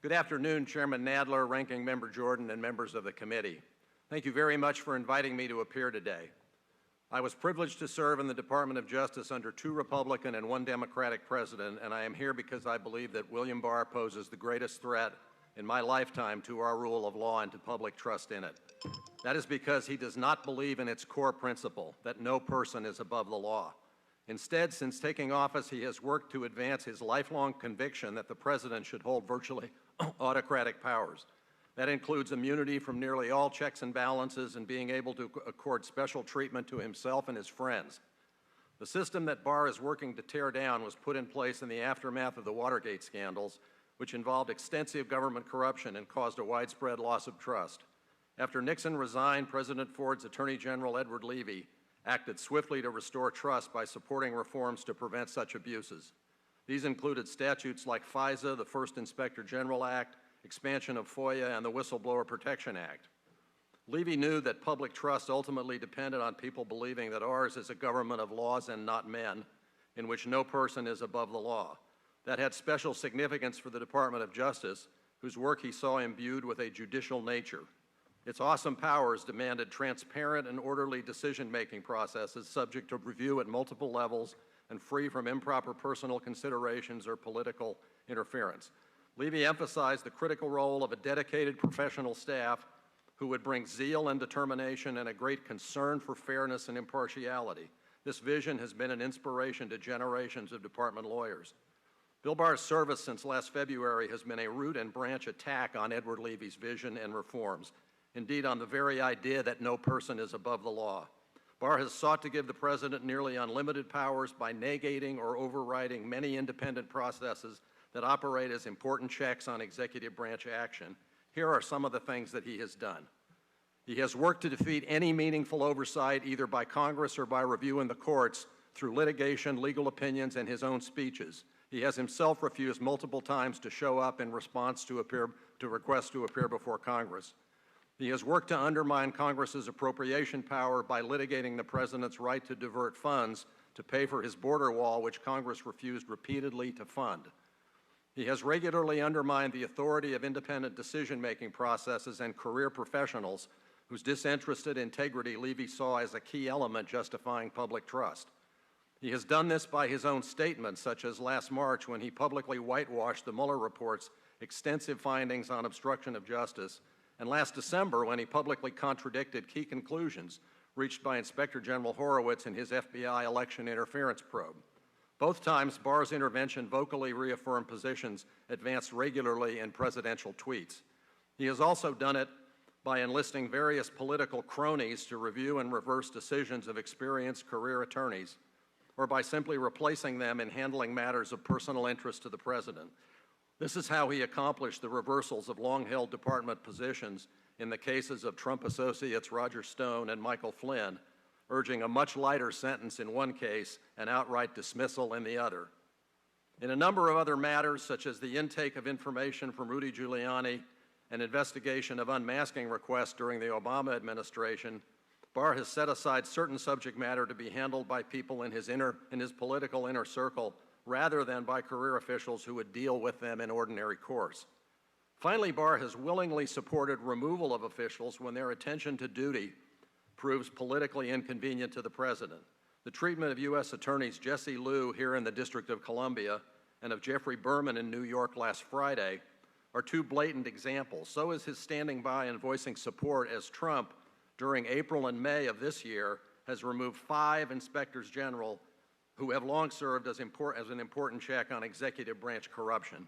Good afternoon, Chairman Nadler, Ranking Member Jordan, and members of the committee. Thank you very much for inviting me to appear today. I was privileged to serve in the Department of Justice under 2 Republican and 1 Democratic president, and I am here because I believe that William Barr poses the greatest threat in my lifetime to our rule of law and to public trust in it. That is because he does not believe in its core principle, that no person is above the law. Instead, since taking office, he has worked to advance his lifelong conviction that the president should hold virtually autocratic powers. That includes immunity from nearly all checks and balances and being able to accord special treatment to himself and his friends. The system that Barr is working to tear down was put in place in the aftermath of the Watergate scandals, which involved extensive government corruption and caused a widespread loss of trust. After Nixon resigned, President Ford's Attorney General Edward Levy acted swiftly to restore trust by supporting reforms to prevent such abuses. These included statutes like FISA, the First Inspector General Act, expansion of FOIA, and the Whistleblower Protection Act. Levy knew that public trust ultimately depended on people believing that ours is a government of laws and not men, in which no person is above the law. That had special significance for the Department of Justice, whose work he saw imbued with a judicial nature. Its awesome powers demanded transparent and orderly decision-making processes subject to review at multiple levels and free from improper personal considerations or political interference. Levy emphasized the critical role of a dedicated professional staff who would bring zeal and determination and a great concern for fairness and impartiality. This vision has been an inspiration to generations of department lawyers. Bill Barr's service since last February has been a root and branch attack on Edward Levy's vision and reforms. Indeed, on the very idea that no person is above the law. Barr has sought to give the president nearly unlimited powers by negating or overriding many independent processes that operate as important checks on executive branch action. Here are some of the things that he has done. He has worked to defeat any meaningful oversight, either by Congress or by review in the courts, through litigation, legal opinions, and his own speeches. He has himself refused multiple times to show up in response to requests to appear before Congress. He has worked to undermine Congress's appropriation power by litigating the president's right to divert funds to pay for his border wall, which Congress refused repeatedly to fund. He has regularly undermined the authority of independent decision-making processes and career professionals whose disinterested integrity Levy saw as a key element justifying public trust. He has done this by his own statements, such as last March when he publicly whitewashed the Mueller report's extensive findings on obstruction of justice, and last December when he publicly contradicted key conclusions reached by Inspector General Horowitz in his FBI election interference probe. Both times, Barr's intervention vocally reaffirmed positions advanced regularly in presidential tweets. He has also done it by enlisting various political cronies to review and reverse decisions of experienced career attorneys, or by simply replacing them in handling matters of personal interest to the president. This is how he accomplished the reversals of long-held department positions in the cases of Trump associates Roger Stone and Michael Flynn, urging a much lighter sentence in one case and outright dismissal in the other. In a number of other matters, such as the intake of information from Rudy Giuliani and investigation of unmasking requests during the Obama administration, Barr has set aside certain subject matter to be handled by people in his political inner circle rather than by career officials who would deal with them in ordinary course. Finally, Barr has willingly supported removal of officials when their attention to duty proves politically inconvenient to the president. The treatment of U.S. Attorneys Jesse Liu here in the District of Columbia and of Jeffrey Berman in New York last Friday are 2 blatant examples. So is his standing by and voicing support as Trump, during April and May of this year, has removed 5 inspectors general who have long served as an important check on executive branch corruption.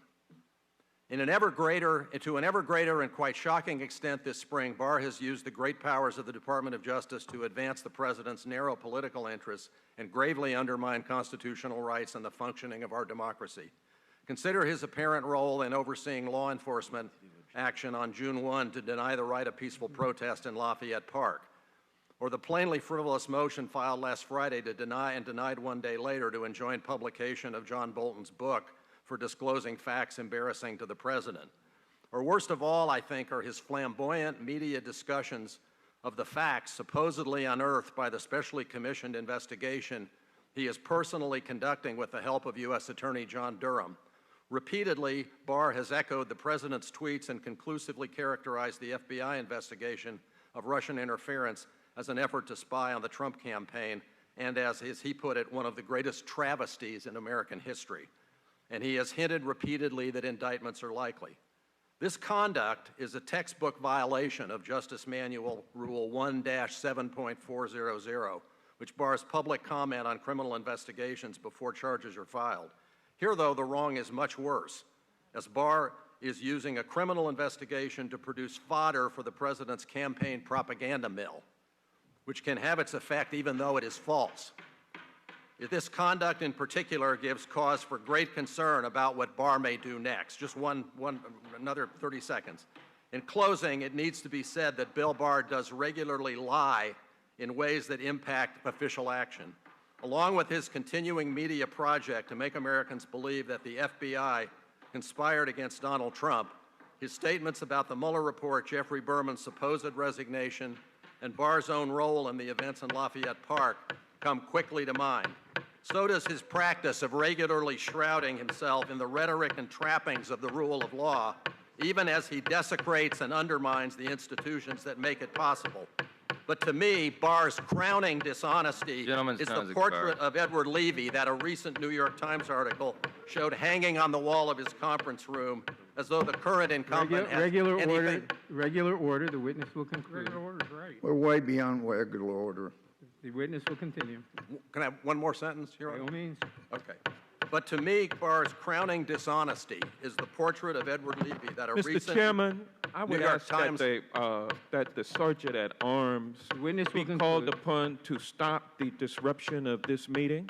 To an ever greater and quite shocking extent this spring, Barr has used the great powers of the Department of Justice to advance the president's narrow political interests and gravely undermine constitutional rights and the functioning of our democracy. Consider his apparent role in overseeing law enforcement action on June 1 to deny the right of peaceful protest in Lafayette Park, or the plainly frivolous motion filed last Friday to deny and denied 1 day later to enjoin publication of John Bolton's book for disclosing facts embarrassing to the president. Or worst of all, I think, are his flamboyant media discussions of the facts supposedly unearthed by the specially commissioned investigation he is personally conducting with the help of U.S. Attorney John Durham, Repeatedly, Barr has echoed the president's tweets and conclusively characterized the FBI investigation of Russian interference as an effort to spy on the Trump campaign and, as he put it, one of the greatest travesties in American history. And he has hinted repeatedly that indictments are likely. This conduct is a textbook violation of Justice Manual Rule 1-7.400, which bars public comment on criminal investigations before charges are filed. Here, though, the wrong is much worse, as Barr is using a criminal investigation to produce fodder for the president's campaign propaganda mill, which can have its effect even though it is false. This conduct in particular gives cause for great concern about what Barr may do next. Just another 30 seconds. In closing, it needs to be said that Bill Barr does regularly lie in ways that impact official action. Along with his continuing media project to make Americans believe that the FBI conspired against Donald Trump, his statements about the Mueller report, Jeffrey Berman's supposed resignation, and Barr's own role in the events in Lafayette Park come quickly to mind. So does his practice of regularly shrouding himself in the rhetoric and trappings of the rule of law, even as he desecrates and undermines the institutions that make it possible. But to me, Barr's crowning dishonesty is the portrait of Edward Levy that a recent New York Times article showed hanging on the wall of his conference room, as though the current incumbent has Regular order, the witness will conclude. Regular order is right. We're way beyond regular order. The witness will continue. Can I have one more sentence, Your Honor? By all means. Okay. But to me, Barr's crowning dishonesty is the portrait of Edward Levy that a recent Mr. Chairman, I would New York ask Times that the sergeant at arms witness be will called conclude. upon to stop the disruption of this meeting.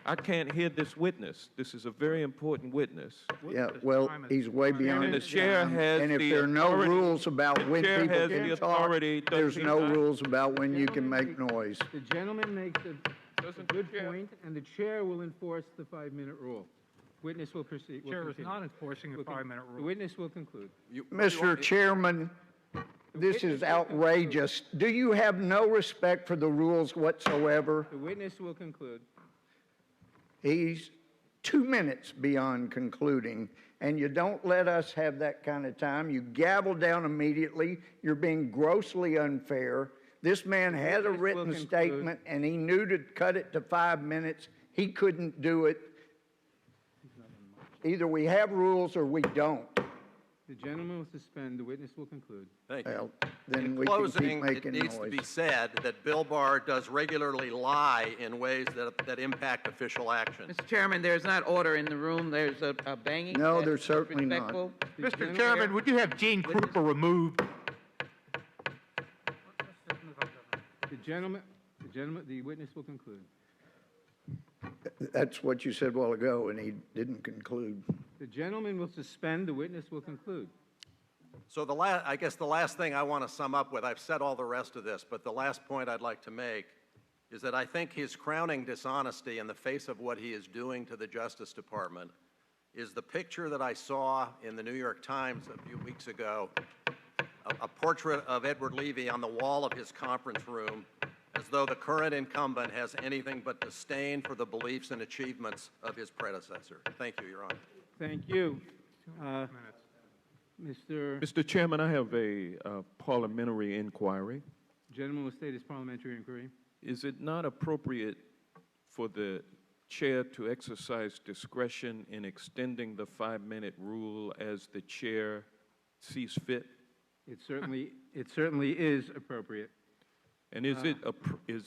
I can't hear this witness. This is a very important witness. Yeah, well, he's way beyond And the his chair time. has And if the there are no authority- rules about when chair people has the can talk, authority, does there's he no not? rules about when you can make noise. The gentleman makes a Doesn't good the chair- point, and the chair will enforce the 5-minute rule. Witness will proceed. Chair is not enforcing the 5-minute The rule. witness will conclude. Mr. Chairman, this is outrageous. Do you have no respect for the rules whatsoever? The witness will conclude. He's 2 minutes beyond concluding, and you don't let us have that kind of time. You gavel down immediately. You're being grossly unfair. This man had a witness will written conclude. statement, and he knew to cut it to 5 minutes. He couldn't do it. Either we have rules or we don't. The gentleman will suspend. The witness will conclude. Thank you. Well, then In we can closing, keep making it needs to noise. be said that Bill Barr does regularly lie in ways that impact official action. Mr. Chairman, there's not order in the room. There's a banging. No, that's there's certainly not. disrespectful. The Mr. gentleman- Chairman, would you have Gene Krupa removed? The witness will conclude. That's what you said a while ago, and he didn't conclude. The gentleman will suspend. The witness will conclude. So I guess the last thing I want to sum up with, I've said all the rest of this, but the last point I'd like to make is that I think his crowning dishonesty in the face of what he is doing to the Justice Department is the picture that I saw in the New York Times a few weeks ago, a portrait of Edward Levy on the wall of his conference room, as though the current incumbent has anything but disdain for the beliefs and achievements of his predecessor. Thank you, Your Honor. Thank you. Mr. Chairman, I have a parliamentary inquiry. Gentleman will state his parliamentary inquiry. Is it not appropriate for the chair to exercise discretion in extending the 5-minute rule as the chair sees fit? It certainly is appropriate. And is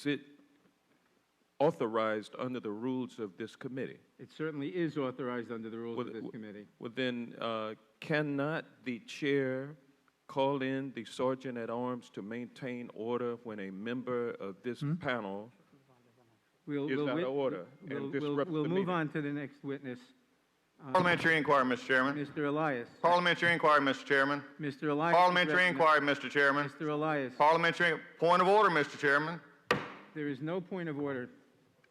it authorized under the rules of this committee? It certainly is authorized under the rules of this committee. Well, then, cannot the chair call in the sergeant at arms to maintain order when a member of this panel is out of order and disrupts We'll the move meeting? on to the next witness. Parliamentary inquiry, Mr. Chairman. Mr. Elias. Parliamentary inquiry, Mr. Chairman. Mr. Elias. Parliamentary inquiry, Mr. Chairman. Mr. Elias. Parliamentary point of order, Mr. Chairman. There is no point of order.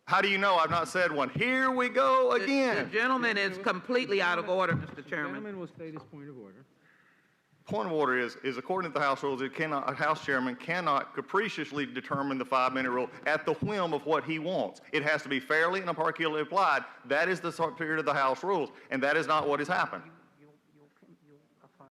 How do you know I've not said one? Here we go The again. gentleman is completely out of order, Mr. The Chairman. gentleman will state his point of order. Point of order is according to the House rules, a House chairman cannot capriciously determine the 5-minute rule at the whim of what he wants. It has to be fairly and impartially applied. That is the spirit of the House rules, and that is not what has happened.